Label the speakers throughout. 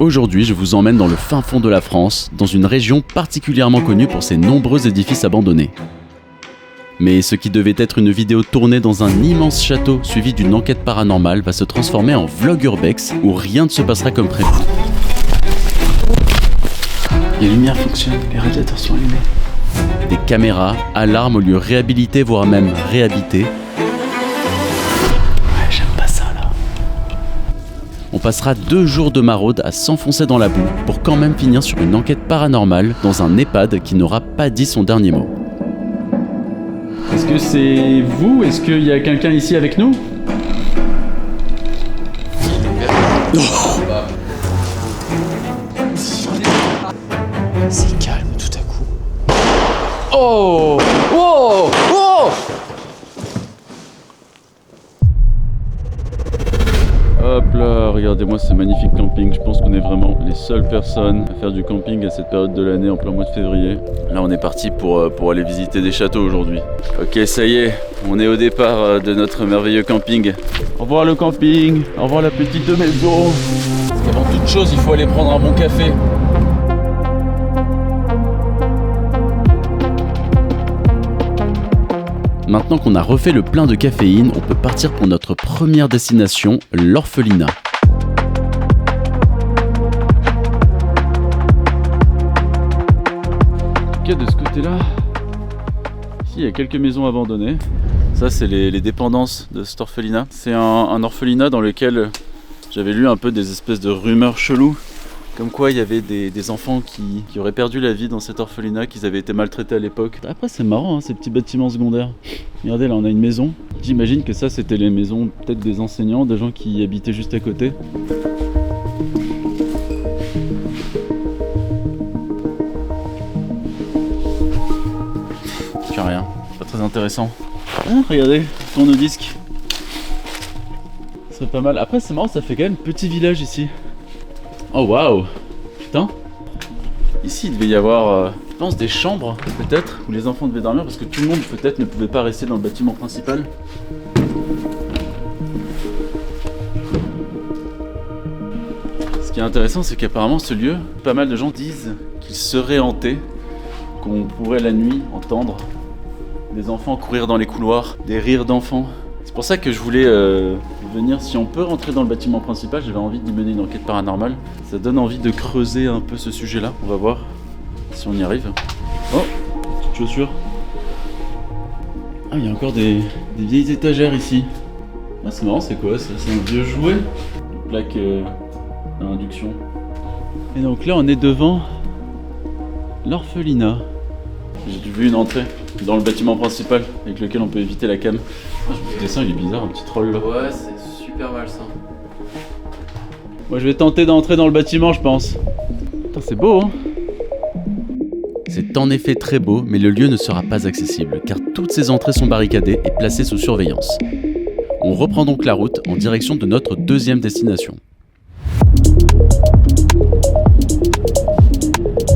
Speaker 1: Aujourd'hui, je vous emmène dans le fin fond de la France, dans une région particulièrement connue pour ses nombreux édifices abandonnés. Mais ce qui devait être une vidéo tournée dans un immense château suivi d'une enquête paranormale va se transformer en vlog urbex où rien ne se passera comme prévu.
Speaker 2: Les lumières fonctionnent, les radiateurs sont allumés.
Speaker 1: Des caméras, alarmes aux lieux réhabilités voire même réhabités.
Speaker 2: Ouais, j'aime pas ça là.
Speaker 1: On passera 2 jours de maraude à s'enfoncer dans la boue pour quand même finir sur une enquête paranormale dans un EHPAD qui n'aura pas dit son dernier mot.
Speaker 2: Est-ce que c'est vous? Est-ce qu'il y a quelqu'un ici avec nous? C'est calme tout à coup. Oh! Oh! Oh!
Speaker 1: Hop là, regardez-moi ce magnifique camping. Je pense qu'on est vraiment les seules personnes à faire du camping à cette période de l'année, en plein mois de février. Là, on est parti pour aller visiter des châteaux aujourd'hui. Ok, ça y est, on est au départ de notre merveilleux camping. Au revoir le camping, au revoir la petite maison. Parce qu'avant toute chose, il faut aller prendre un bon café. Maintenant qu'on a refait le plein de caféine, on peut partir pour notre première destination, l'orphelinat. Ok, de ce côté-là, ici il y a quelques maisons abandonnées. Ça, c'est les dépendances de cet orphelinat. C'est un orphelinat dans lequel j'avais lu un peu des espèces de rumeurs cheloues. Comme quoi il y avait des enfants qui auraient perdu la vie dans cet orphelinat, qu'ils avaient été maltraités à l'époque. Après c'est marrant ces petits bâtiments secondaires. Regardez là on a une maison. J'imagine que ça c'était les maisons peut-être des enseignants, des gens qui habitaient juste à côté. Plus rien, pas très intéressant. Ah, regardez, tourne-disque. Ce serait pas mal. Après c'est marrant, ça fait quand même petit village ici. Oh waouh! Putain! Ici il devait y avoir, je pense, des chambres peut-être, où les enfants devaient dormir parce que tout le monde peut-être ne pouvait pas rester dans le bâtiment principal. Ce qui est intéressant, c'est qu'apparemment ce lieu, pas mal de gens disent qu'il serait hanté, qu'on pourrait la nuit entendre des enfants courir dans les couloirs, des rires d'enfants. C'est pour ça que je voulais venir, si on peut rentrer dans le bâtiment principal, j'avais envie d'y mener une enquête paranormale. Ça donne envie de creuser un peu ce sujet-là, on va voir si on y arrive. Oh, petite chaussure. Ah, il y a encore des vieilles étagères ici. Ah, c'est marrant, c'est quoi ça? C'est un vieux jouet? Une plaque à induction. Et donc là, on est devant l'orphelinat. J'ai vu une entrée dans le bâtiment principal avec lequel on peut éviter la cam. Ah, ce dessin il est bizarre, un petit troll là.
Speaker 3: Ouais, c'est super malsain.
Speaker 1: Moi je vais tenter d'entrer dans le bâtiment, je pense. Putain, c'est beau, hein? C'est en effet très beau, mais le lieu ne sera pas accessible, car toutes ces entrées sont barricadées et placées sous surveillance. On reprend donc la route en direction de notre deuxième destination.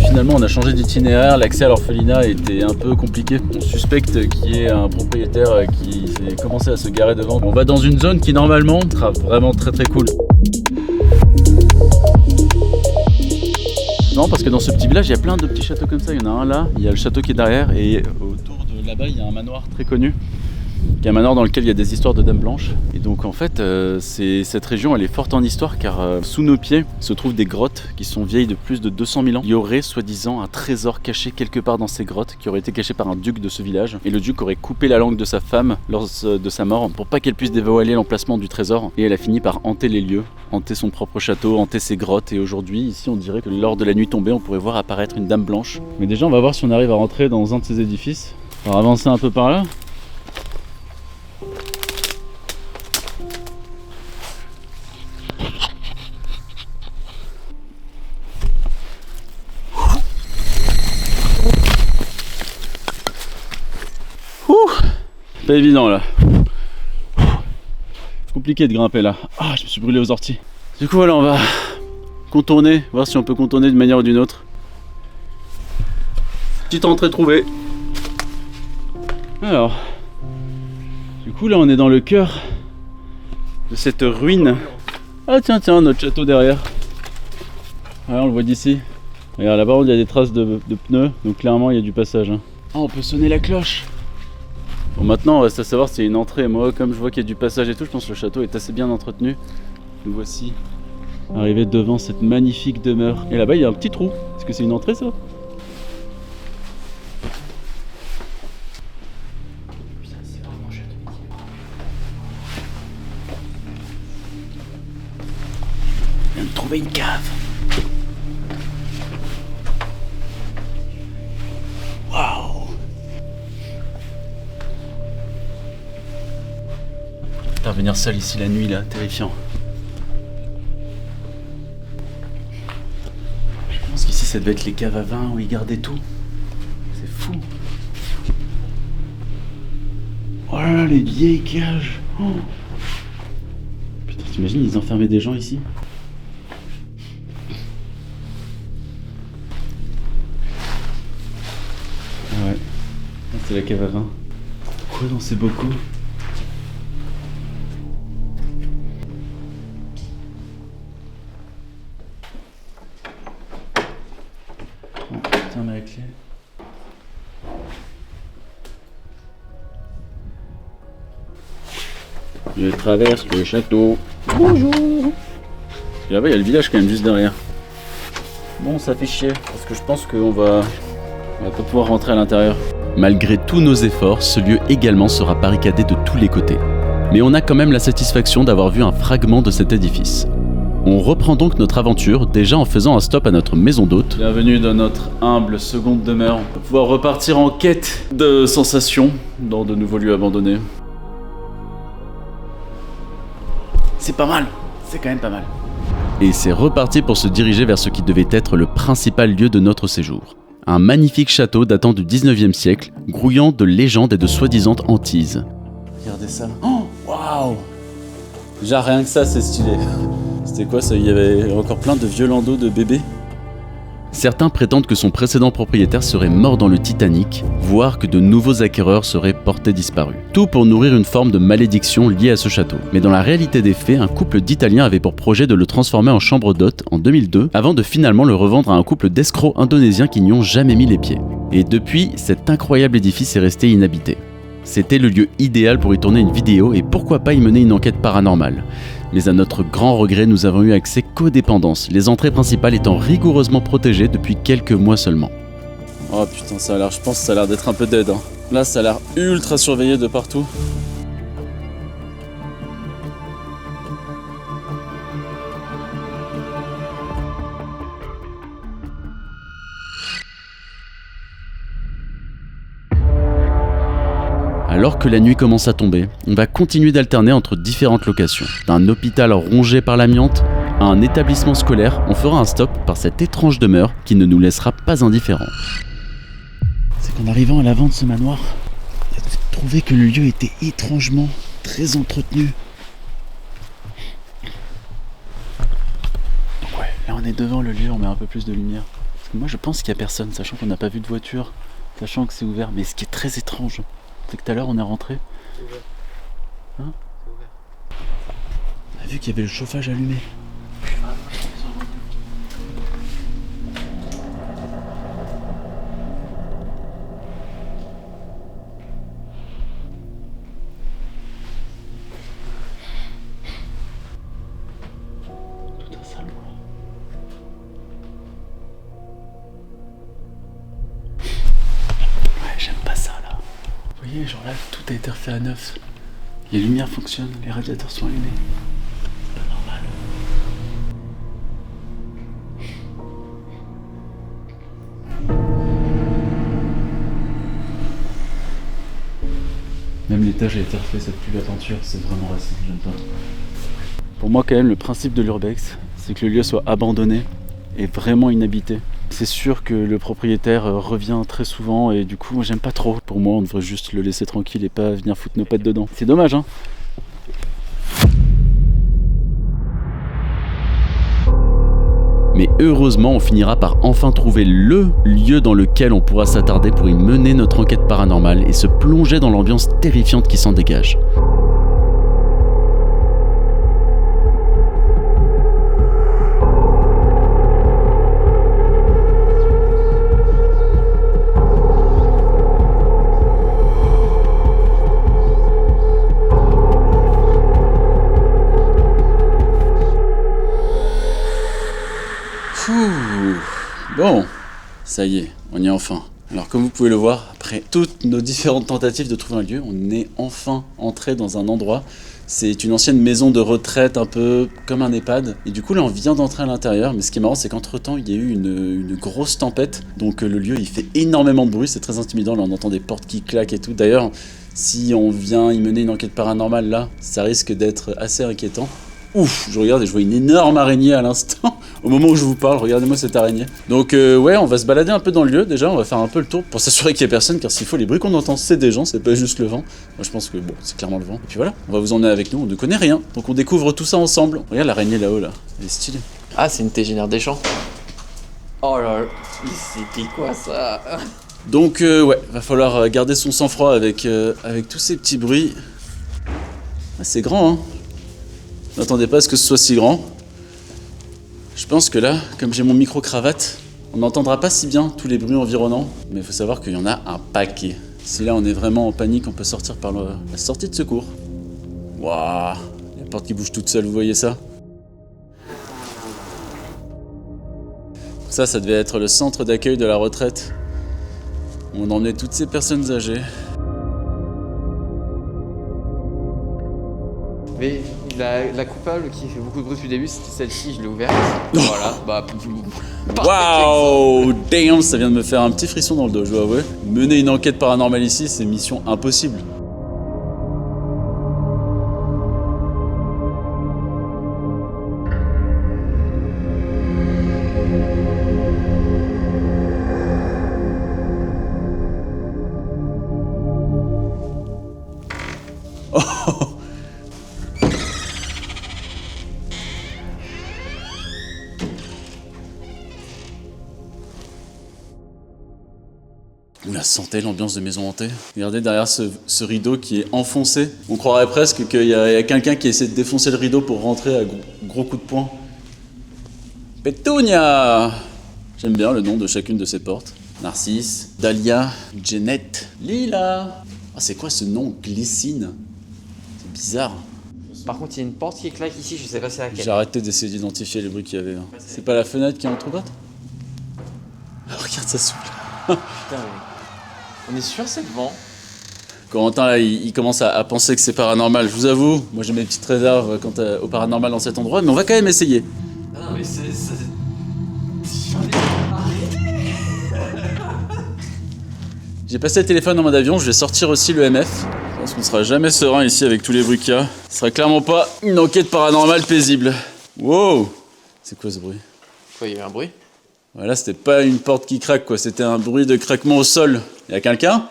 Speaker 1: Finalement, on a changé d'itinéraire, l'accès à l'orphelinat était un peu compliqué. On suspecte qu'il y ait un propriétaire qui s'est commencé à se garer devant. On va dans une zone qui normalement sera vraiment très très cool. Non, parce que dans ce petit village, il y a plein de petits châteaux comme ça. Il y en a un là, il y a le château qui est derrière et autour de là-bas, il y a un manoir très connu. Il y a un manoir dans lequel il y a des histoires de dames blanches. Et donc en fait, cette région elle est forte en histoire car sous nos pieds se trouvent des grottes qui sont vieilles de plus de 200 000 ans. Il y aurait soi-disant un trésor caché quelque part dans ces grottes qui aurait été caché par un duc de ce village. Et le duc aurait coupé la langue de sa femme lors de sa mort pour pas qu'elle puisse dévoiler l'emplacement du trésor. Et elle a fini par hanter les lieux, hanter son propre château, hanter ses grottes. Et aujourd'hui, ici on dirait que lors de la nuit tombée, on pourrait voir apparaître une dame blanche. Mais déjà on va voir si on arrive à rentrer dans un de ces édifices. On va avancer un peu par là. Pas évident là. Compliqué de grimper là. Ah, je me suis brûlé aux orties. Du coup voilà, on va contourner, voir si on peut contourner d'une manière ou d'une autre. Petite entrée trouvée. Alors, du coup là on est dans le cœur de cette ruine. Ah tiens, notre château derrière. Ouais, on le voit d'ici. Regarde, là-bas, il y a des traces de pneus, donc clairement, il y a du passage. Hein. Ah, on peut sonner la cloche. Bon, maintenant, on reste à savoir si c'est une entrée. Moi, comme je vois qu'il y a du passage et tout, je pense que le château est assez bien entretenu. Nous voici arrivés devant cette magnifique demeure. Et là-bas, il y a un petit trou. Est-ce que c'est une entrée, ça? Putain, c'est vraiment chouette. Je viens de trouver une cave. Waouh! Revenir seul ici la nuit, là, terrifiant. Je pense qu'ici, ça devait être les caves à vin où ils gardaient tout. C'est fou. Oh là là, les vieilles cages. Oh. Putain, t'imagines, ils enfermaient des gens ici? Ah ouais. C'est la cave à vin. Quoi dans ces bocaux? Tiens, la clé. Je traverse le château. Bonjour. Et là-bas, il y a le village quand même juste derrière. Bon, ça fait chier, parce que je pense qu'on va pas pouvoir rentrer à l'intérieur.
Speaker 2: Malgré tous nos efforts, ce lieu également sera barricadé de tous les côtés. Mais on a quand même la satisfaction d'avoir vu un fragment de cet édifice. On reprend donc notre aventure, déjà en faisant un stop à notre maison d'hôte.
Speaker 1: Bienvenue dans notre humble seconde demeure. On va pouvoir repartir en quête de sensations dans de nouveaux lieux abandonnés. C'est pas mal, c'est quand même pas mal.
Speaker 2: Et c'est reparti pour se diriger vers ce qui devait être le principal lieu de notre séjour. Un magnifique château datant du 19e siècle, grouillant de légendes et de soi-disant hantises.
Speaker 1: Regardez ça. Oh, waouh! Déjà rien que ça, c'est stylé. C'était quoi ça? Il y avait encore plein de vieux landaux de bébés?
Speaker 2: Certains prétendent que son précédent propriétaire serait mort dans le Titanic, voire que de nouveaux acquéreurs seraient portés disparus. Tout pour nourrir une forme de malédiction liée à ce château. Mais dans la réalité des faits, un couple d'Italiens avait pour projet de le transformer en chambre d'hôte en 2002, avant de finalement le revendre à un couple d'escrocs indonésiens qui n'y ont jamais mis les pieds. Et depuis, cet incroyable édifice est resté inhabité. C'était le lieu idéal pour y tourner une vidéo et pourquoi pas y mener une enquête paranormale. Mais à notre grand regret, nous avons eu accès qu'aux dépendances, les entrées principales étant rigoureusement protégées depuis quelques mois seulement.
Speaker 1: Oh putain, ça a l'air, je pense que ça a l'air d'être un peu dead. Hein. Là, ça a l'air ultra surveillé de partout.
Speaker 2: Alors que la nuit commence à tomber, on va continuer d'alterner entre différentes locations. D'un hôpital rongé par l'amiante à un établissement scolaire, on fera un stop par cette étrange demeure qui ne nous laissera pas indifférents.
Speaker 1: C'est qu'en arrivant à l'avant de ce manoir, j'ai trouvé que le lieu était étrangement très entretenu. Donc ouais, là on est devant le lieu, on met un peu plus de lumière. Parce que moi je pense qu'il n'y a personne, sachant qu'on n'a pas vu de voiture, sachant que c'est ouvert. Mais ce qui est très étrange, c'est que tout à l'heure on est rentré.
Speaker 3: C'est ouvert.
Speaker 1: Hein?
Speaker 3: C'est ouvert.
Speaker 1: On a vu qu'il y avait le chauffage allumé. Tout un salon. Ouais, j'aime pas ça là. Vous voyez, genre là, tout a été refait à neuf. Les lumières fonctionnent, les radiateurs sont allumés. C'est pas normal. Même l'étage a été refait, ça pue la peinture, c'est vraiment récent, j'aime pas. Pour moi quand même, le principe de l'urbex, c'est que le lieu soit abandonné et vraiment inhabité. C'est sûr que le propriétaire revient très souvent et du coup moi j'aime pas trop. Pour moi on devrait juste le laisser tranquille et pas venir foutre nos pattes dedans. C'est dommage hein.
Speaker 2: Mais heureusement, on finira par enfin trouver le lieu dans lequel on pourra s'attarder pour y mener notre enquête paranormale et se plonger dans l'ambiance terrifiante qui s'en dégage.
Speaker 1: Bon, ça y est, on y est enfin. Alors comme vous pouvez le voir, après toutes nos différentes tentatives de trouver un lieu, on est enfin entré dans un endroit. C'est une ancienne maison de retraite, un peu comme un EHPAD. Et du coup là on vient d'entrer à l'intérieur, mais ce qui est marrant c'est qu'entre temps il y a eu une grosse tempête. Donc le lieu il fait énormément de bruit, c'est très intimidant, là on entend des portes qui claquent et tout. D'ailleurs, si on vient y mener une enquête paranormale là, ça risque d'être assez inquiétant. Ouf, je regarde et je vois une énorme araignée à l'instant. Au moment où je vous parle, regardez-moi cette araignée. Donc ouais, on va se balader un peu dans le lieu déjà, on va faire un peu le tour pour s'assurer qu'il n'y ait personne, car s'il faut, les bruits qu'on entend, c'est des gens, c'est pas juste le vent. Moi je pense que bon, c'est clairement le vent. Et puis voilà, on va vous emmener avec nous, on ne connaît rien, donc on découvre tout ça ensemble. Regarde l'araignée là-haut là, elle est stylée.
Speaker 3: Ah, c'est une Tégénère des champs. Oh là là, c'était quoi ça?
Speaker 1: Donc ouais, va falloir garder son sang-froid avec tous ces petits bruits. Ah, c'est grand hein. Je n'attendais pas à ce que ce soit si grand. Je pense que là, comme j'ai mon micro-cravate, on n'entendra pas si bien tous les bruits environnants, mais il faut savoir qu'il y en a un paquet. Si là on est vraiment en panique, on peut sortir par la sortie de secours. Waouh, la porte qui bouge toute seule, vous voyez ça? Ça devait être le centre d'accueil de la retraite. On emmenait toutes ces personnes âgées.
Speaker 3: Mais la coupable qui fait beaucoup de bruit depuis le début, c'était celle-ci, je l'ai ouverte. Voilà, bah.
Speaker 1: Waouh, damn, ça vient de me faire un petit frisson dans le dos, je dois avouer. Mener une enquête paranormale ici, c'est mission impossible. Vous la sentez, l'ambiance de maison hantée? Regardez derrière ce rideau qui est enfoncé. On croirait presque qu'il y a quelqu'un qui essaie de défoncer le rideau pour rentrer à gros coups de poing. Pétunia! J'aime bien le nom de chacune de ces portes. Narcisse, Dahlia, Jeannette, Lila. Ah, c'est quoi ce nom? Glycine? C'est bizarre.
Speaker 3: Par contre, il y a une porte qui claque ici, je sais pas c'est laquelle.
Speaker 1: J'ai arrêté d'essayer d'identifier les bruits qu'il y avait. C'est pas la fenêtre qui est entrouverte? Ah, regarde, ça souffle.
Speaker 3: Putain, mais... On est sûr c'est le vent?
Speaker 1: Corentin, là, il commence à penser que c'est paranormal. Je vous avoue, moi j'ai mes petites réserves quant au paranormal dans cet endroit, mais on va quand même essayer.
Speaker 3: Ah non, mais c'est...
Speaker 1: J'ai passé le téléphone en mode avion, je vais sortir aussi le MF. Je pense qu'on sera jamais serein ici avec tous les bruits qu'il y a. Ce sera clairement pas une enquête paranormale paisible. Wow! C'est quoi ce bruit?
Speaker 3: Quoi, il y a eu un bruit?
Speaker 1: Voilà, c'était pas une porte qui craque, quoi. C'était un bruit de craquement au sol. Y'a quelqu'un?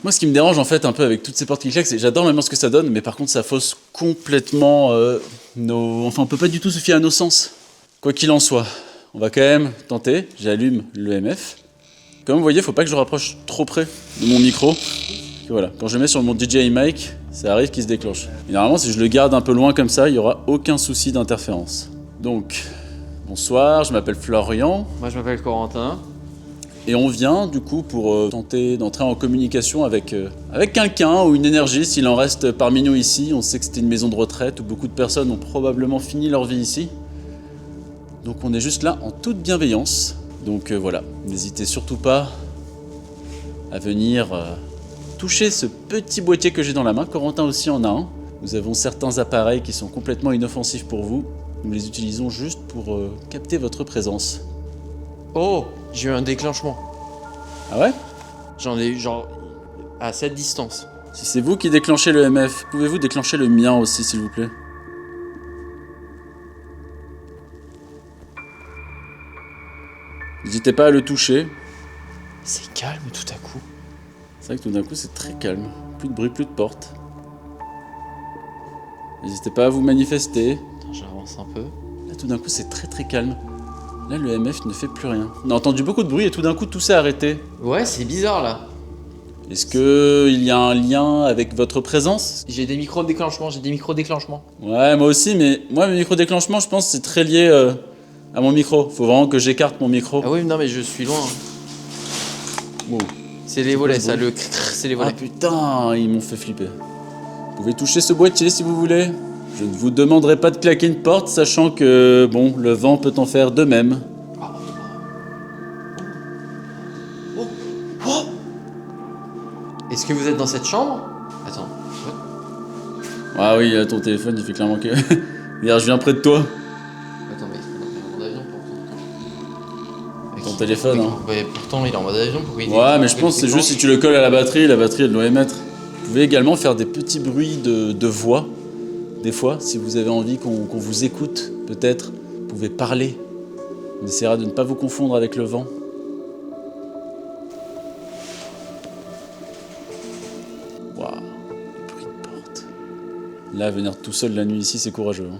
Speaker 1: Moi, ce qui me dérange en fait un peu avec toutes ces portes qui claquent, c'est que j'adore même ce que ça donne, mais par contre, ça fausse complètement Enfin, on peut pas du tout se fier à nos sens. Quoi qu'il en soit, on va quand même tenter. J'allume le MF. Comme vous voyez, faut pas que je rapproche trop près de mon micro. Et voilà, quand je le mets sur mon DJI mic, ça arrive qu'il se déclenche. Et normalement, si je le garde un peu loin comme ça, il y aura aucun souci d'interférence. Donc, bonsoir, je m'appelle Florian.
Speaker 3: Moi, je m'appelle Corentin.
Speaker 1: Et on vient du coup pour tenter d'entrer en communication avec quelqu'un ou une énergie, s'il en reste parmi nous ici. On sait que c'était une maison de retraite où beaucoup de personnes ont probablement fini leur vie ici. Donc on est juste là en toute bienveillance. Donc voilà, n'hésitez surtout pas à venir toucher ce petit boîtier que j'ai dans la main. Corentin aussi en a un. Nous avons certains appareils qui sont complètement inoffensifs pour vous. Nous les utilisons juste pour capter votre présence.
Speaker 3: Oh, j'ai eu un déclenchement.
Speaker 1: Ah ouais?
Speaker 3: J'en ai eu genre à cette distance.
Speaker 1: Si c'est vous qui déclenchez le MF, pouvez-vous déclencher le mien aussi, s'il vous plaît? N'hésitez pas à le toucher.
Speaker 3: C'est calme tout à coup.
Speaker 1: C'est vrai que tout d'un coup, c'est très calme. Plus de bruit, plus de porte. N'hésitez pas à vous manifester.
Speaker 3: Attends, j'avance un peu.
Speaker 1: Là, tout d'un coup, c'est très très calme. Là, le MF ne fait plus rien. On a entendu beaucoup de bruit et tout d'un coup, tout s'est arrêté.
Speaker 3: Ouais, c'est bizarre là.
Speaker 1: Est-ce qu'il y a un lien avec votre présence?
Speaker 3: J'ai des micro-déclenchements,
Speaker 1: Ouais, moi aussi, mais moi, mes micro-déclenchements, je pense que c'est très lié à mon micro. Faut vraiment que j'écarte mon micro.
Speaker 3: Ah oui, non, mais je suis loin.
Speaker 1: Wow.
Speaker 3: C'est les volets, ça,
Speaker 1: bruit?
Speaker 3: c'est les volets.
Speaker 1: Ah putain, ils m'ont fait flipper. Vous pouvez toucher ce boîtier si vous voulez. Je ne vous demanderai pas de claquer une porte, sachant que, bon, le vent peut en faire de même.
Speaker 3: Est-ce que vous êtes dans cette chambre? Attends.
Speaker 2: Ah oui, ton téléphone il fait clairement que. Regarde, je viens près de toi.
Speaker 3: Attends, mais il est en mode avion pourtant.
Speaker 2: Ton téléphone, hein.
Speaker 3: Ouais, pourtant il est en mode avion.
Speaker 2: Ouais, mais je pense que c'est juste si tu le colles à la batterie elle doit émettre. Vous pouvez également faire des petits bruits de voix. Des fois, si vous avez envie qu'on vous écoute, peut-être, vous pouvez parler. On essaiera de ne pas vous confondre avec le vent. Waouh, le bruit de porte. Là, venir tout seul la nuit ici, c'est courageux. Hein.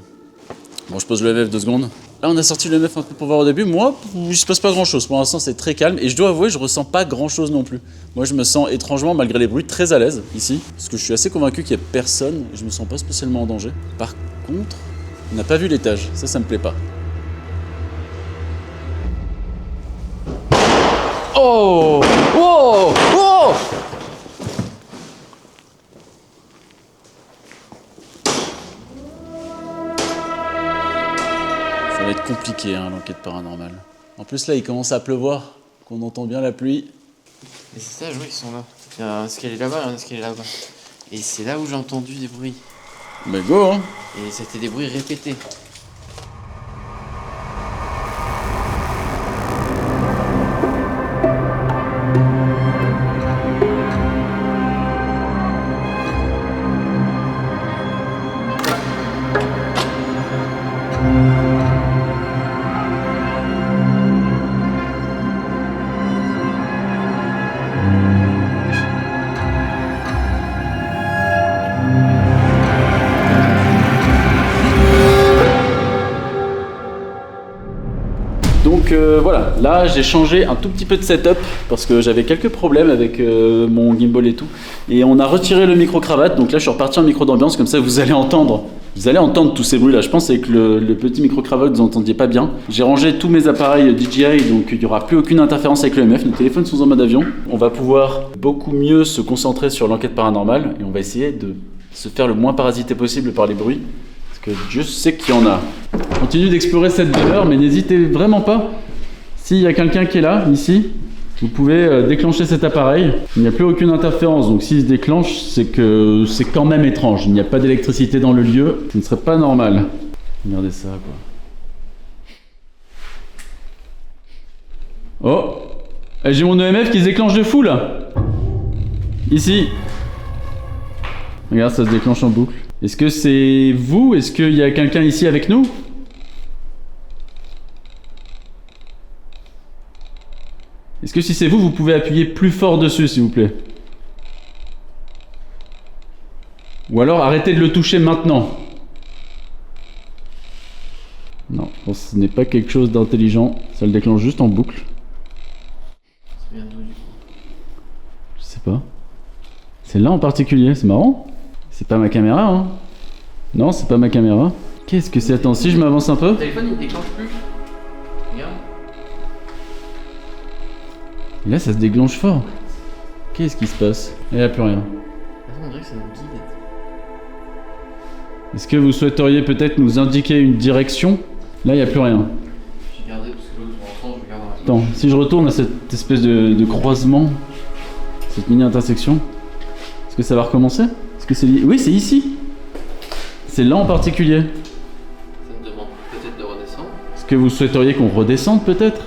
Speaker 2: Bon, je pose le MF 2 secondes. Là, on a sorti le MF un peu pour voir au début. Moi, il se passe pas grand-chose. Pour l'instant, c'est très calme. Et je dois avouer, je ressens pas grand-chose non plus. Moi, je me sens étrangement, malgré les bruits, très à l'aise ici. Parce que je suis assez convaincu qu'il y a personne. Et je me sens pas spécialement en danger. Par contre, on n'a pas vu l'étage. Ça me plaît pas.
Speaker 3: Oh! Oh! Oh!
Speaker 2: Ça va être compliqué, hein, l'enquête paranormale. En plus, là, il commence à pleuvoir. Qu'on entend bien la pluie.
Speaker 3: Et c'est ça, oui, ils sont là. Il y a un escalier là-bas, il y a un escalier là-bas. Et c'est là où j'ai entendu des bruits.
Speaker 2: Mais go, hein!
Speaker 3: Et c'était des bruits répétés.
Speaker 1: Donc voilà, là j'ai changé un tout petit peu de setup parce que j'avais quelques problèmes avec mon gimbal et tout. Et on a retiré le micro-cravate, donc là je suis reparti en micro d'ambiance, comme ça vous allez entendre tous ces bruits là. Je pense avec le petit micro-cravate vous entendiez pas bien. J'ai rangé tous mes appareils DJI, donc il n'y aura plus aucune interférence avec le MF. Nos téléphones sont en mode avion. On va pouvoir beaucoup mieux se concentrer sur l'enquête paranormale et on va essayer de se faire le moins parasité possible par les bruits. Que Dieu sait qu'il y en a. Continue d'explorer cette demeure, mais n'hésitez vraiment pas. S'il y a quelqu'un qui est là, ici, vous pouvez déclencher cet appareil. Il n'y a plus aucune interférence, donc s'il se déclenche, c'est que c'est quand même étrange. Il n'y a pas d'électricité dans le lieu, ce ne serait pas normal. Regardez ça, quoi. Oh, j'ai mon EMF qui se déclenche de fou, là. Ici. Regarde, ça se déclenche en boucle. Est-ce que c'est vous? Est-ce qu'il y a quelqu'un ici avec nous? Est-ce que si c'est vous, vous pouvez appuyer plus fort dessus, s'il vous plaît? Ou alors arrêtez de le toucher maintenant. Non, je pense que ce n'est pas quelque chose d'intelligent. Ça le déclenche juste en boucle.
Speaker 3: Ça vient d'où du coup?
Speaker 1: Je sais pas. C'est là en particulier, c'est marrant. C'est pas ma caméra, hein? Non, c'est pas ma caméra. Qu'est-ce que c'est? Attends, si je m'avance un peu.
Speaker 3: Le téléphone il déclenche plus. Regarde.
Speaker 1: Et là, ça se déclenche fort. Qu'est-ce qui se passe? Il n'y a plus rien.
Speaker 3: Attends, on dirait que ça nous guide.
Speaker 1: Est-ce que vous souhaiteriez peut-être nous indiquer une direction? Là, il n'y a plus rien.
Speaker 3: J'ai gardé parce que l'autre pour l'instant, je regarde dans la...
Speaker 1: Attends, si je retourne à cette espèce de croisement, cette mini-intersection, est-ce que ça va recommencer? Est-ce que c'est lié? Oui, c'est ici. C'est là en particulier.
Speaker 3: Ça me demande peut-être de redescendre.
Speaker 1: Est-ce que vous souhaiteriez qu'on redescende peut-être?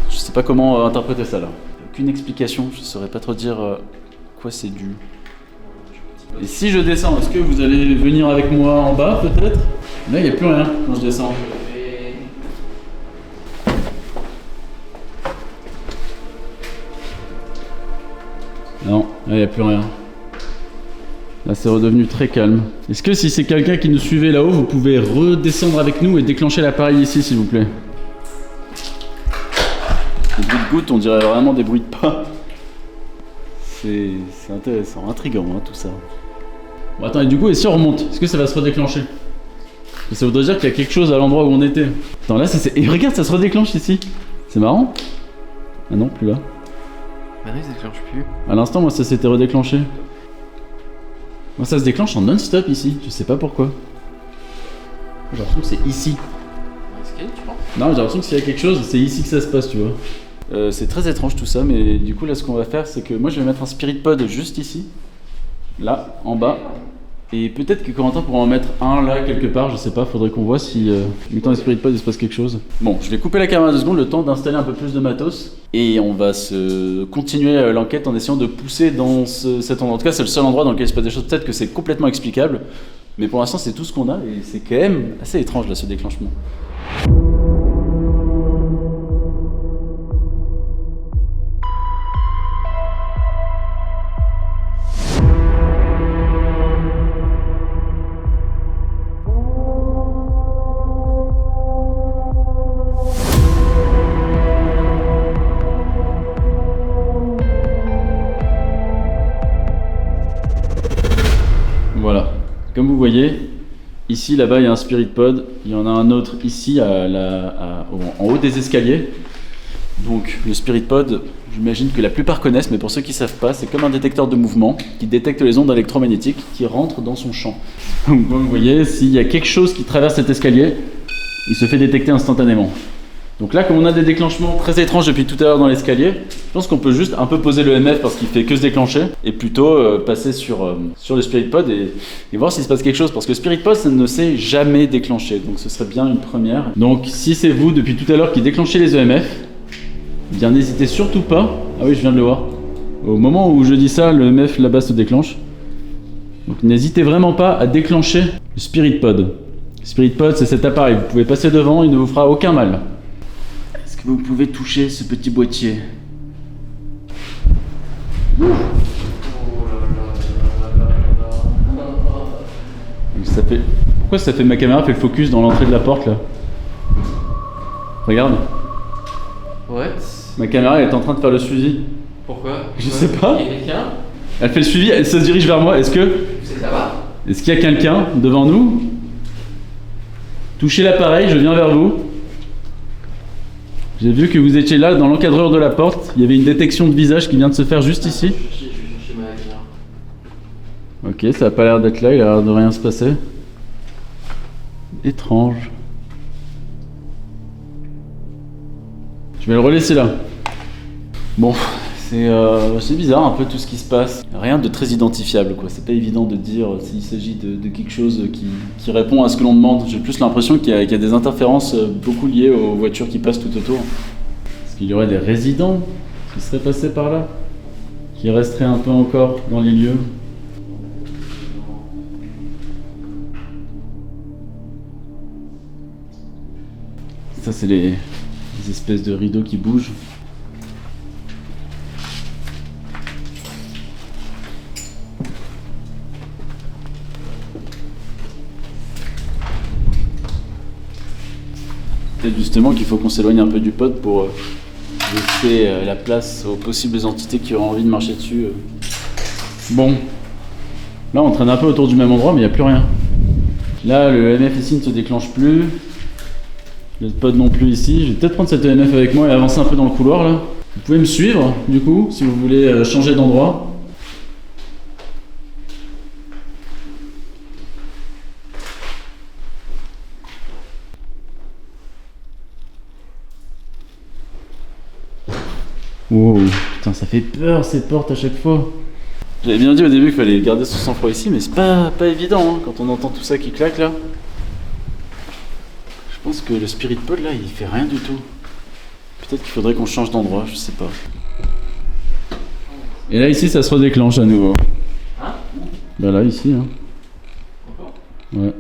Speaker 1: Je sais pas comment interpréter ça là. Aucune explication, je saurais pas trop dire quoi c'est dû. Et si je descends, est-ce que vous allez venir avec moi en bas peut-être? Là, il n'y a plus rien quand je descends. Non, là, il n'y a plus rien. Là, c'est redevenu très calme. Est-ce que si c'est quelqu'un qui nous suivait là-haut, vous pouvez redescendre avec nous et déclencher l'appareil ici, s'il vous plaît? Les bruits de gouttes, on dirait vraiment des bruits de pas. C'est intéressant, intriguant, hein, tout ça. Bon, attends, et du coup, et si on remonte, est-ce que ça va se redéclencher? Ça voudrait dire qu'il y a quelque chose à l'endroit où on était. Attends, là, et regarde, ça se redéclenche ici. C'est marrant. Ah non, plus là.
Speaker 3: Bah non, il se déclenche plus.
Speaker 1: À l'instant, moi, ça s'était redéclenché. Moi, ça se déclenche en non-stop ici. Je sais pas pourquoi. J'ai l'impression que c'est ici.
Speaker 3: Un escalier, tu penses?
Speaker 1: Non, j'ai l'impression que s'il y a quelque chose, c'est ici que ça se passe, tu vois. C'est très étrange tout ça, mais du coup là ce qu'on va faire c'est que moi je vais mettre un spirit pod juste ici, là, en bas. Et peut-être que Corentin pourra en mettre un là quelque part, je sais pas, faudrait qu'on voit si mettant les spirit pod il se passe quelque chose. Bon, je vais couper la caméra 2 secondes, le temps d'installer un peu plus de matos. Et on va se continuer l'enquête en essayant de pousser dans cet endroit. En tout cas c'est le seul endroit dans lequel il se passe des choses, peut-être que c'est complètement explicable. Mais pour l'instant c'est tout ce qu'on a et c'est quand même assez étrange là ce déclenchement. Voilà, comme vous voyez, ici, là-bas, il y a un spirit pod, il y en a un autre ici, en haut des escaliers. Donc le spirit pod, j'imagine que la plupart connaissent, mais pour ceux qui ne savent pas, c'est comme un détecteur de mouvement qui détecte les ondes électromagnétiques qui rentrent dans son champ. Donc comme vous voyez, s'il y a quelque chose qui traverse cet escalier, il se fait détecter instantanément. Donc là, comme on a des déclenchements très étranges depuis tout à l'heure dans l'escalier, je pense qu'on peut juste un peu poser le MF parce qu'il fait que se déclencher et plutôt passer sur le Spirit Pod et voir s'il se passe quelque chose parce que le Spirit Pod ça ne s'est jamais déclenché, donc ce serait bien une première. Donc si c'est vous depuis tout à l'heure qui déclenchez les EMF, eh bien n'hésitez surtout pas, ah oui je viens de le voir, au moment où je dis ça, le EMF là-bas se déclenche. Donc n'hésitez vraiment pas à déclencher le Spirit Pod. Le Spirit Pod c'est cet appareil, vous pouvez passer devant, il ne vous fera aucun mal. Vous pouvez toucher ce petit boîtier. Ça fait... Pourquoi ça fait ma caméra fait le focus dans l'entrée de la porte là? Regarde.
Speaker 3: What?
Speaker 1: Ma caméra elle est en train de faire le suivi.
Speaker 3: Pourquoi?
Speaker 1: Je sais pas.
Speaker 3: Il y a quelqu'un?
Speaker 1: Elle fait le suivi, elle se dirige vers moi. Est-ce qu'il y a quelqu'un devant nous? Touchez l'appareil, je viens vers vous. J'ai vu que vous étiez là dans l'encadreur de la porte. Il y avait une détection de visage qui vient de se faire juste ici.
Speaker 3: Je vais chercher ma caméra.
Speaker 1: Ok, ça a pas l'air d'être là, il a l'air de rien se passer. Étrange. Je vais le relaisser là. Bon, c'est bizarre un peu tout ce qui se passe. Rien de très identifiable quoi. C'est pas évident de dire s'il s'agit de quelque chose qui répond à ce que l'on demande. J'ai plus l'impression qu'il y a des interférences beaucoup liées aux voitures qui passent tout autour. Est-ce qu'il y aurait des résidents qui seraient passés par là? Qui resteraient un peu encore dans les lieux? Ça c'est les espèces de rideaux qui bougent. Peut-être justement qu'il faut qu'on s'éloigne un peu du pod pour laisser la place aux possibles entités qui auraient envie de marcher dessus. Bon, là on traîne un peu autour du même endroit mais il n'y a plus rien. Là le EMF ici ne se déclenche plus. Le pod non plus ici. Je vais peut-être prendre cet EMF avec moi et avancer un peu dans le couloir là. Vous pouvez me suivre du coup si vous voulez changer d'endroit. Wow, putain ça fait peur ces portes à chaque fois. J'avais bien dit au début qu'il fallait garder son sang-froid ici, mais c'est pas évident hein, quand on entend tout ça qui claque là. Je pense que le Spirit Pod là il fait rien du tout. Peut-être qu'il faudrait qu'on change d'endroit, je sais pas. Et là ici ça se redéclenche à nouveau. Hein? Bah là ici hein. Ouais.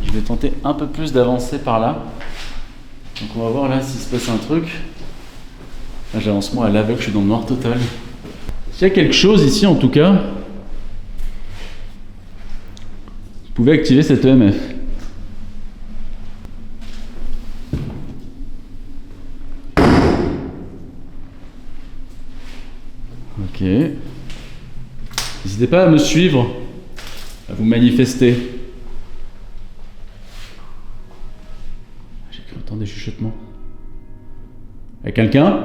Speaker 1: Je vais tenter un peu plus d'avancer par là. Donc on va voir là s'il se passe un truc. Là j'avance moi à l'aveugle, je suis dans le noir total. S'il y a quelque chose ici en tout cas, vous pouvez activer cet EMF. Ok. N'hésitez pas à me suivre, à vous manifester. J'entends des chuchotements. Y'a quelqu'un?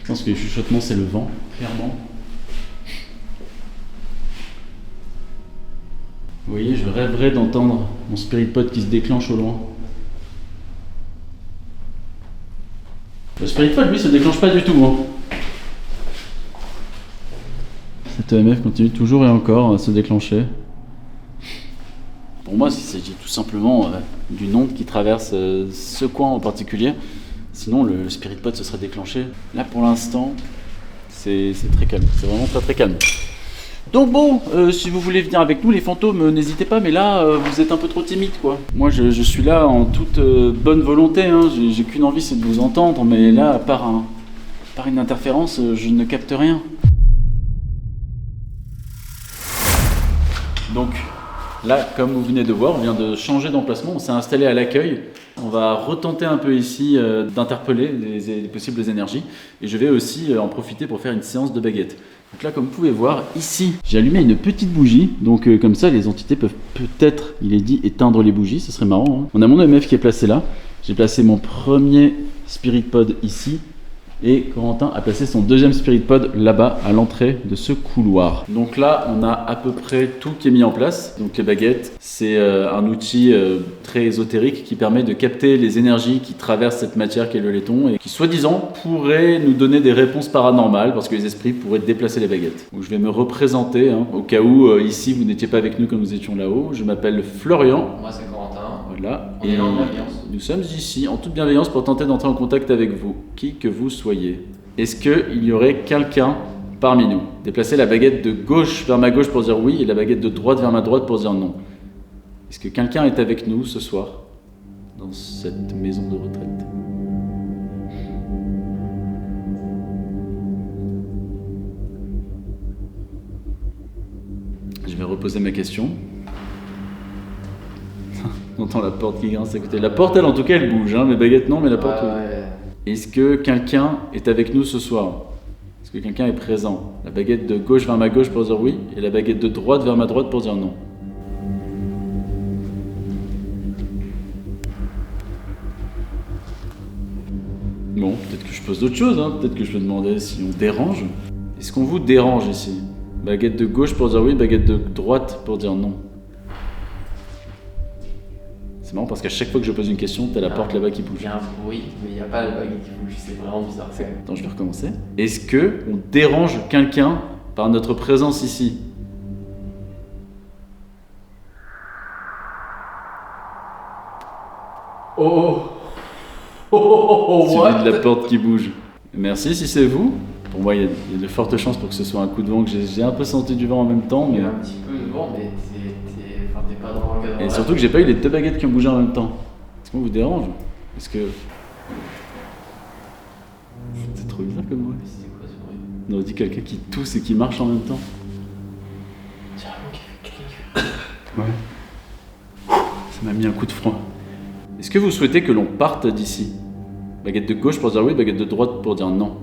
Speaker 1: Je pense que les chuchotements c'est le vent, clairement. Vous voyez, je rêverais d'entendre mon spirit pod qui se déclenche au loin. Le spirit pod, lui, se déclenche pas du tout. Hein. Cette EMF continue toujours et encore à se déclencher. Pour moi, il s'agit tout simplement d'une onde qui traverse ce coin en particulier. Sinon, le spirit pod se serait déclenché. Là, pour l'instant, c'est très calme. C'est vraiment très très calme. Donc bon, si vous voulez venir avec nous, les fantômes, n'hésitez pas. Mais là, vous êtes un peu trop timide, quoi. Moi, je suis là en toute bonne volonté. Hein. J'ai qu'une envie, c'est de vous entendre. Mais là, par une interférence, je ne capte rien. Donc là, comme vous venez de voir, on vient de changer d'emplacement, on s'est installé à l'accueil. On va retenter un peu ici d'interpeller les possibles énergies. Et je vais aussi en profiter pour faire une séance de baguette. Donc là, comme vous pouvez voir, ici, j'ai allumé une petite bougie. Donc comme ça, les entités peuvent peut-être, il est dit, éteindre les bougies. Ce serait marrant. Hein. On a mon EMF qui est placé là. J'ai placé mon premier Spirit Pod ici. Et Corentin a placé son deuxième Spirit Pod là-bas, à l'entrée de ce couloir. Donc là, on a à peu près tout qui est mis en place. Donc les baguettes, c'est un outil très ésotérique qui permet de capter les énergies qui traversent cette matière qui est le laiton et qui, soi-disant, pourrait nous donner des réponses paranormales parce que les esprits pourraient déplacer les baguettes. Donc je vais me représenter, hein, au cas où ici vous n'étiez pas avec nous quand nous étions là-haut. Je m'appelle Florian.
Speaker 3: Moi, c'est Corentin.
Speaker 1: Voilà.
Speaker 3: On est en bienveillance.
Speaker 1: Nous sommes ici en toute bienveillance pour tenter d'entrer en contact avec vous, qui que vous soyez. Est-ce qu'il y aurait quelqu'un parmi nous? Déplacer la baguette de gauche vers ma gauche pour dire oui et la baguette de droite vers ma droite pour dire non. Est-ce que quelqu'un est avec nous ce soir dans cette maison de retraite? Je vais reposer ma question. On entend la porte qui grince à côté. La porte, elle, en tout cas, elle bouge. Hein. Mes baguettes, non, mais la porte...
Speaker 3: Ouais.
Speaker 1: Est-ce que quelqu'un est avec nous ce soir? Est-ce que quelqu'un est présent? La baguette de gauche vers ma gauche pour dire oui, et la baguette de droite vers ma droite pour dire non. Bon, peut-être que je pose d'autres choses. Hein. Peut-être que je vais demander si on dérange. Est-ce qu'on vous dérange ici? Baguette de gauche pour dire oui, baguette de droite pour dire non. C'est marrant parce qu'à chaque fois que je pose une question, t'as la porte là-bas qui bouge.
Speaker 3: Il y a un bruit, mais il n'y a pas la baguette qui bouge. C'est vraiment bizarre.
Speaker 1: Attends, je vais recommencer. Est-ce que on dérange quelqu'un par notre présence ici?
Speaker 3: Oh
Speaker 1: Suivi de la porte qui bouge. Merci si c'est vous. Pour moi, il y a de fortes chances pour que ce soit un coup de vent, que j'ai un peu senti du vent en même temps.
Speaker 3: Il
Speaker 1: Mais...
Speaker 3: y a un petit peu de vent, mais t'es pas dans le cadre.
Speaker 1: Et surtout que j'ai pas eu les deux baguettes qui ont bougé en même temps. Est-ce qu'on vous dérange? Est-ce que... C'est trop bizarre comme bruit.
Speaker 3: C'est quoi ce bruit?
Speaker 1: On aurait dit quelqu'un qui tousse et qui marche en même temps.
Speaker 3: C'est vraiment quelqu'un qui fait...
Speaker 1: Ouais. Ça m'a mis un coup de froid. Est-ce que vous souhaitez que l'on parte d'ici? Baguette de gauche pour dire oui, baguette de droite pour dire non.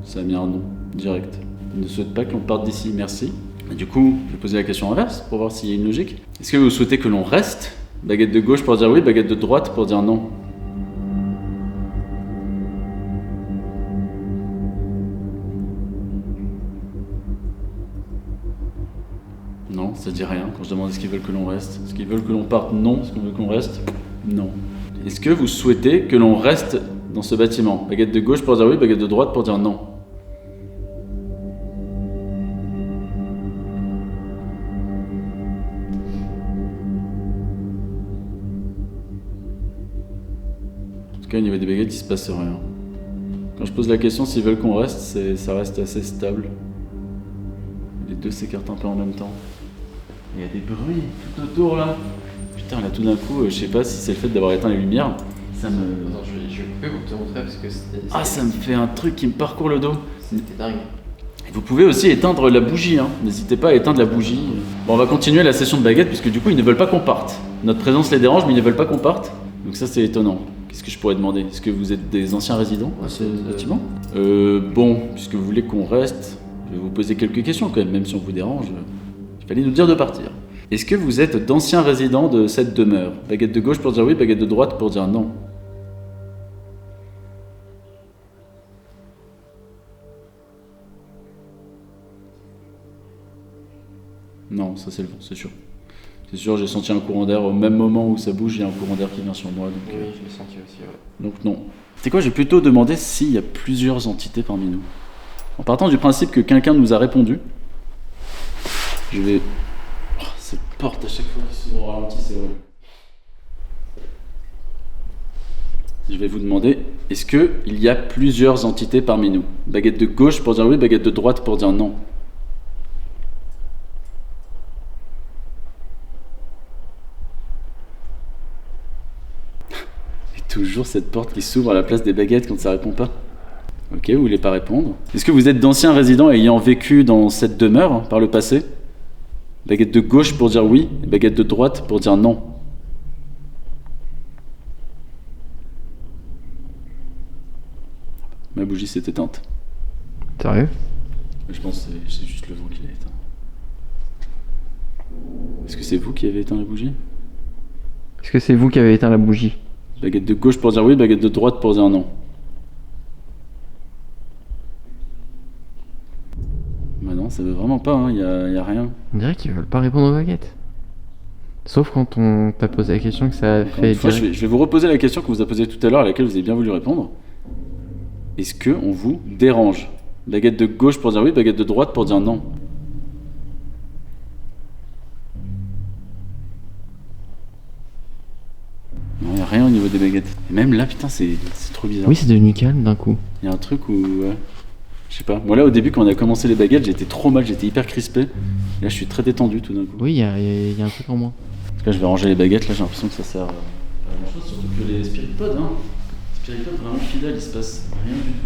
Speaker 1: Ça a mis un non, direct. Il ne souhaite pas que l'on parte d'ici, merci. Et du coup, je vais poser la question inverse pour voir s'il y a une logique. Est-ce que vous souhaitez que l'on reste? Baguette de gauche pour dire oui, baguette de droite pour dire non. Non, ça dit rien quand je demande est-ce qu'ils veulent que l'on reste. Est-ce qu'ils veulent que l'on parte? Non. Est-ce qu'on veut qu'on reste? Non. Est-ce que vous souhaitez que l'on reste dans ce bâtiment? Baguette de gauche pour dire oui, baguette de droite pour dire non. En tout cas, au niveau des baguettes, il se passe rien. Quand je pose la question s'ils veulent qu'on reste, ça reste assez stable. Les deux s'écartent un peu en même temps. Il y a des bruits tout autour là. Putain, là tout d'un coup, je sais pas si c'est le fait d'avoir éteint les lumières. Ça me...
Speaker 3: Attends, je vais couper pour te montrer parce que c'était...
Speaker 1: Ah, ça me fait un truc qui me parcourt le dos.
Speaker 3: C'était dingue.
Speaker 1: Vous pouvez aussi éteindre la bougie, hein. N'hésitez pas à éteindre la bougie. Bon, on va continuer la session de baguette puisque du coup ils ne veulent pas qu'on parte. Notre présence les dérange mais ils ne veulent pas qu'on parte. Donc ça c'est étonnant. Qu'est-ce que je pourrais demander? Est-ce que vous êtes des anciens résidents à ce bâtiment? Bon, puisque vous voulez qu'on reste, je vais vous poser quelques questions quand même si on vous dérange. Il fallait nous dire de partir. Est-ce que vous êtes d'anciens résidents de cette demeure? Baguette de gauche pour dire oui, baguette de droite pour dire non. Non, ça c'est le vent, c'est sûr. C'est sûr, j'ai senti un courant d'air au même moment où ça bouge, il y a un courant d'air qui vient sur moi. Donc,
Speaker 3: Oui, je l'ai senti aussi, ouais.
Speaker 1: donc non. C'est quoi, j'ai plutôt demandé s'il y a plusieurs entités parmi nous. En partant du principe que quelqu'un nous a répondu, je vais... Oh, cette porte à chaque fois qui s'ouvre au ralenti, c'est horrible. Je vais vous demander, est-ce qu'il y a plusieurs entités parmi nous? Baguette de gauche pour dire oui, baguette de droite pour dire non. Et toujours cette porte qui s'ouvre à la place des baguettes quand ça répond pas. Ok, vous voulez pas répondre. Est-ce que vous êtes d'anciens résidents ayant vécu dans cette demeure par le passé? Baguette de gauche pour dire oui, et baguette de droite pour dire non. Ma bougie s'est éteinte.
Speaker 3: Sérieux?
Speaker 1: Je pense que c'est juste le vent qui l'a éteint. Est-ce que c'est vous qui avez éteint la bougie?
Speaker 3: Est-ce que c'est vous qui avez éteint la bougie?
Speaker 1: Baguette de gauche pour dire oui, baguette de droite pour dire non. Bah non, ça veut vraiment pas, hein. Y a rien.
Speaker 3: On dirait qu'ils veulent pas répondre aux baguettes. Sauf quand on t'a posé la question que ça a
Speaker 1: Encore
Speaker 3: fait
Speaker 1: une fois,
Speaker 3: direct.
Speaker 1: je vais vous reposer la question qu'on vous a posée tout à l'heure, à laquelle vous avez bien voulu répondre. Est-ce que on vous dérange? Baguette de gauche pour dire oui, baguette de droite pour dire non. Non, y a rien au niveau des baguettes. Et même là, putain, c'est trop bizarre.
Speaker 3: Oui, c'est devenu calme d'un coup.
Speaker 1: Il y a un truc où, ouais, je sais pas. Moi là, au début, quand on a commencé les baguettes, j'étais trop mal, j'étais hyper crispé. Et là, je suis très détendu tout d'un coup.
Speaker 3: Oui, il y a un truc en moins.
Speaker 1: En tout cas, je vais ranger les baguettes. Là, j'ai l'impression que ça sert à grand chose, surtout que les spiripodes, hein. Spiripodes vraiment fidèles, il se passe rien du tout.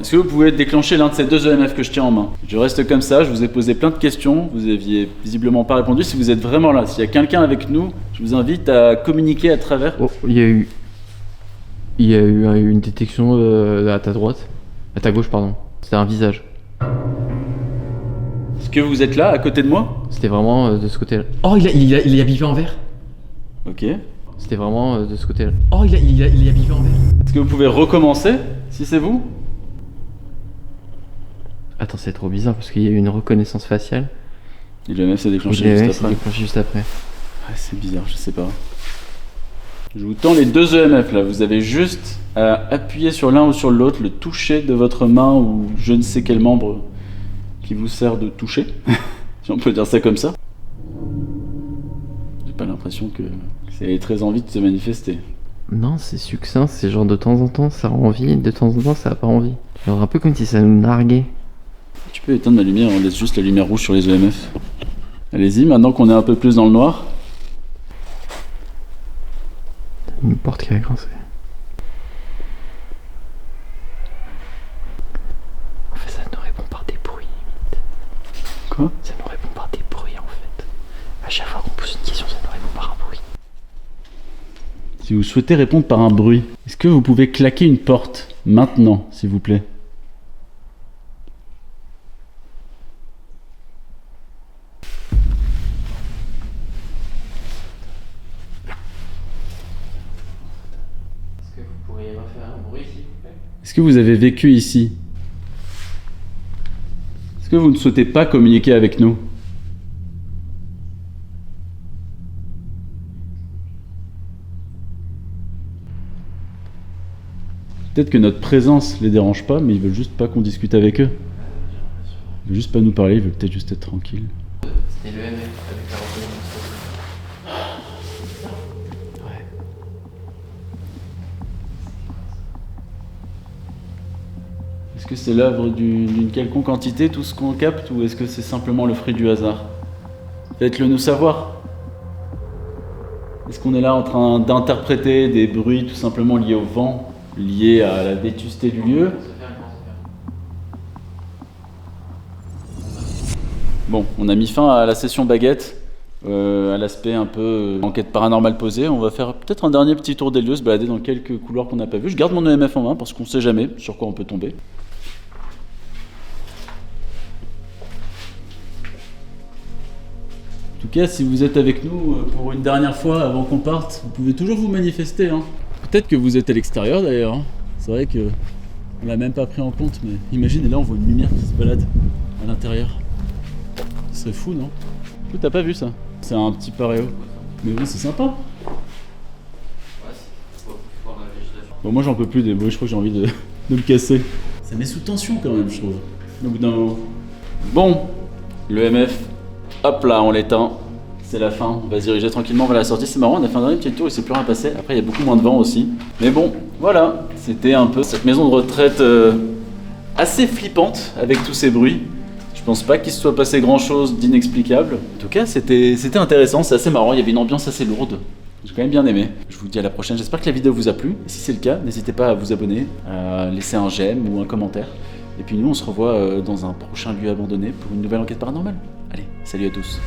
Speaker 1: Est-ce que vous pouvez déclencher l'un de ces deux EMF que je tiens en main? Je reste comme ça, je vous ai posé plein de questions, vous aviez visiblement pas répondu. Si vous êtes vraiment là, s'il y a quelqu'un avec nous, je vous invite à communiquer à travers.
Speaker 3: Oh, il y a eu une détection à ta droite. À ta gauche, pardon. C'était un visage.
Speaker 1: Est-ce que vous êtes là, à côté de moi?
Speaker 3: C'était vraiment de ce côté-là. Oh, il est habillé en vert.
Speaker 1: Ok.
Speaker 3: C'était vraiment de ce côté-là. Oh, il est habillé en vert.
Speaker 1: Est-ce que vous pouvez recommencer, si c'est vous?
Speaker 3: Attends, c'est trop bizarre parce qu'il y a eu une reconnaissance faciale.
Speaker 1: Et l'EMF s'est déclenché
Speaker 3: Et
Speaker 1: juste
Speaker 3: c'est
Speaker 1: après.
Speaker 3: déclenché juste après.
Speaker 1: Ouais, c'est bizarre, je sais pas. Je vous tends les deux EMF là, vous avez juste à appuyer sur l'un ou sur l'autre, le toucher de votre main ou je ne sais quel membre qui vous sert de toucher, si on peut dire ça comme ça. J'ai pas l'impression que ça ait très envie de se manifester.
Speaker 3: Non, c'est succinct, c'est genre de temps en temps ça a envie, de temps en temps ça a pas envie. Genre un peu comme si ça nous narguait.
Speaker 1: Tu peux éteindre ma lumière, on laisse juste la lumière rouge sur les EMF. Allez-y, maintenant qu'on est un peu plus dans le noir.
Speaker 3: Une porte qui a grincé. En fait, ça nous répond par des bruits.
Speaker 1: Quoi?
Speaker 3: Ça nous répond par des bruits en fait. À chaque fois qu'on pose une question, ça nous répond par un bruit.
Speaker 1: Si vous souhaitez répondre par un bruit, est-ce que vous pouvez claquer une porte maintenant, s'il vous plaît?
Speaker 3: Est-ce que vous pourriez refaire un bruit s'il vous plaît?
Speaker 1: Est-ce que vous avez vécu ici? Est-ce que vous ne souhaitez pas communiquer avec nous? Peut-être que notre présence les dérange pas, mais ils veulent juste pas qu'on discute avec eux. Ils veulent juste pas nous parler, ils veulent peut-être juste être tranquilles.
Speaker 3: C'était le MF avec la reconnaissance. Ouais.
Speaker 1: Est-ce que c'est l'œuvre d'une quelconque entité, tout ce qu'on capte, ou est-ce que c'est simplement le fruit du hasard? Faites-le nous savoir. Est-ce qu'on est là en train d'interpréter des bruits tout simplement liés au vent, liés à la vétusté du lieu? Bon, on a mis fin à la session baguette, à l'aspect un peu enquête paranormale posée. On va faire peut-être un dernier petit tour des lieux, se balader dans quelques couloirs qu'on n'a pas vus. Je garde mon EMF en main parce qu'on sait jamais sur quoi on peut tomber. En tout cas, si vous êtes avec nous pour une dernière fois avant qu'on parte, vous pouvez toujours vous manifester, hein. Peut-être que vous êtes à l'extérieur d'ailleurs, hein. C'est vrai que on l'a même pas pris en compte, mais imaginez là on voit une lumière qui se balade à l'intérieur. Ce serait fou, non? T'as pas vu ça? C'est un petit paréo. Mais bon, c'est sympa. Bon, moi j'en peux plus des bruits, je crois que j'ai envie de me casser. Ça met sous tension quand même, je trouve. Donc, bon, le MF, hop là, on l'éteint. C'est la fin, on va se diriger tranquillement vers la sortie. C'est marrant, on a fait un dernier petit tour, il s'est plus rien passé. Après, il y a beaucoup moins de vent aussi. Mais bon, voilà, c'était un peu cette maison de retraite assez flippante avec tous ces bruits. Je pense pas qu'il se soit passé grand chose d'inexplicable. En tout cas, c'était intéressant, c'est assez marrant, il y avait une ambiance assez lourde. J'ai quand même bien aimé. Je vous dis à la prochaine, j'espère que la vidéo vous a plu. Et si c'est le cas, n'hésitez pas à vous abonner, à laisser un j'aime ou un commentaire. Et puis nous, on se revoit dans un prochain lieu abandonné pour une nouvelle enquête paranormale. Allez, salut à tous.